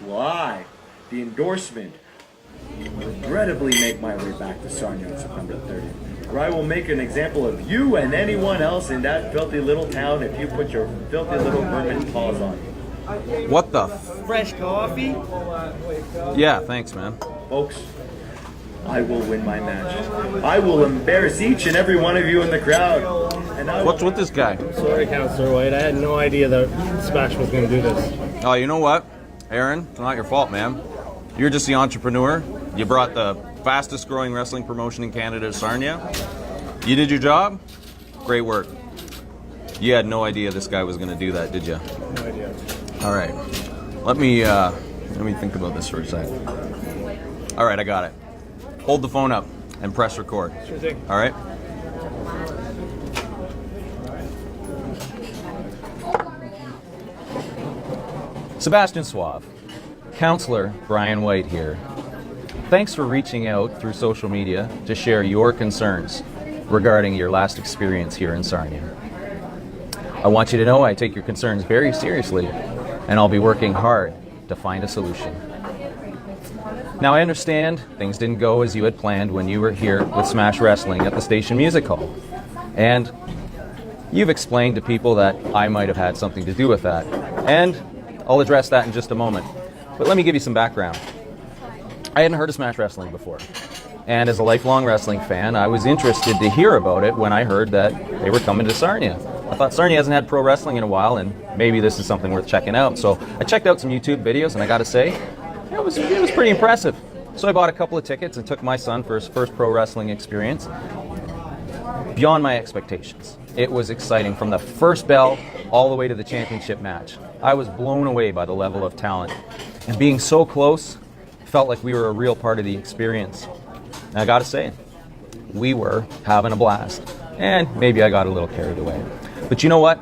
will I, the endorsement, regrettably make my way back to Sarnia on September 30th, where I will make an example of you and anyone else in that filthy little town if you put your filthy little vermin paws on me. What the Fresh coffee? Yeah, thanks, man. Folks, I will win my match. I will embarrass each and every one of you in the crowd. And What's with this guy? Sorry, Councillor White. I had no idea that Smash was going to do this. Oh, you know what, Aaron? It's not your fault, man. You're just the entrepreneur. You brought the fastest growing wrestling promotion in Canada to Sarnia. You did your job. Great work. You had no idea this guy was going to do that, did you? No idea. All right. Let me think about this for a second. All right, I got it. Hold the phone up and press record. Sure thing. All right. Sebastian Suave, Councillor Brian White here. Thanks for reaching out through social media to share your concerns regarding your last experience here in Sarnia. I want you to know I take your concerns very seriously, and I'll be working hard to find a solution. Now, I understand things didn't go as you had planned when you were here with Smash Wrestling at the Station Music Hall, and you've explained to people that I might have had something to do with that, and I'll address that in just a moment. But let me give you some background. I hadn't heard of Smash Wrestling before, and as a lifelong wrestling fan, I was interested to hear about it when I heard that they were coming to Sarnia. I thought Sarnia hasn't had pro wrestling in a while, and maybe this is something worth checking out. So I checked out some YouTube videos, and I gotta say, it was pretty impressive. So I bought a couple of tickets and took my son for his first pro wrestling experience. Beyond my expectations. It was exciting from the first bell all the way to the championship match. I was blown away by the level of talent. And being so close, felt like we were a real part of the experience. And I gotta say, we were having a blast. And maybe I got a little carried away. But you know what?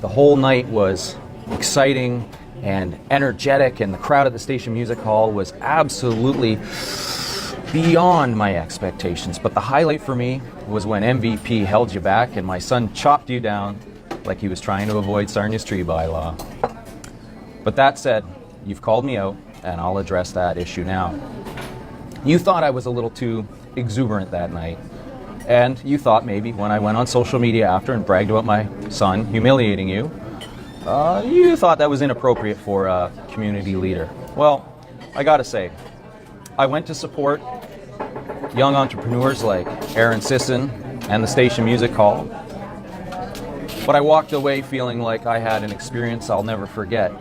The whole night was exciting and energetic, and the crowd at the Station Music Hall was absolutely beyond my expectations. But the highlight for me was when MVP held you back and my son chopped you down like he was trying to avoid Sarnia's tree bylaw. But that said, you've called me out, and I'll address that issue now. You thought I was a little too exuberant that night, and you thought maybe when I went on social media after and bragged about my son humiliating you, you thought that was inappropriate for a community leader. Well, I gotta say, I went to support young entrepreneurs like Aaron Sisson and the Station Music Hall, but I walked away feeling like I had an experience I'll never forget.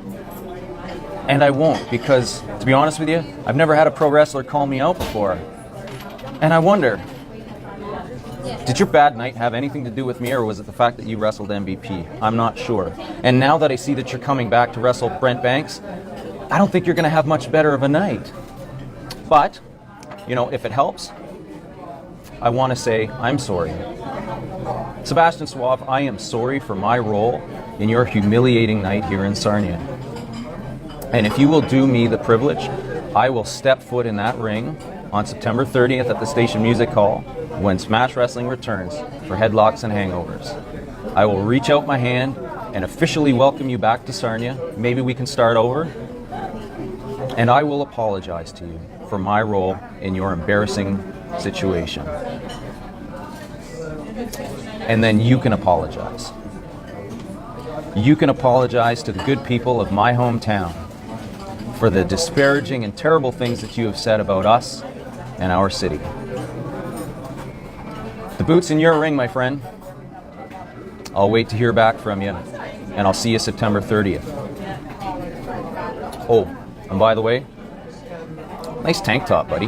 And I won't, because, to be honest with you, I've never had a pro wrestler call me out before. And I wonder, did your bad night have anything to do with me, or was it the fact that you wrestled MVP? I'm not sure. And now that I see that you're coming back to wrestle Brent Banks, I don't think you're going to have much better of a night. But, you know, if it helps, I want to say I'm sorry. Sebastian Suave, I am sorry for my role in your humiliating night here in Sarnia. And if you will do me the privilege, I will step foot in that ring on September 30th at the Station Music Hall when Smash Wrestling returns for headlocks and hangovers. I will reach out my hand and officially welcome you back to Sarnia. Maybe we can start over. And I will apologize to you for my role in your embarrassing situation. And then you can apologize. You can apologize to the good people of my hometown for the disparaging and terrible things that you have said about us and our city. The boot's in your ring, my friend. I'll wait to hear back from you, and I'll see you September 30th. Oh, and by the way, nice tank top, buddy.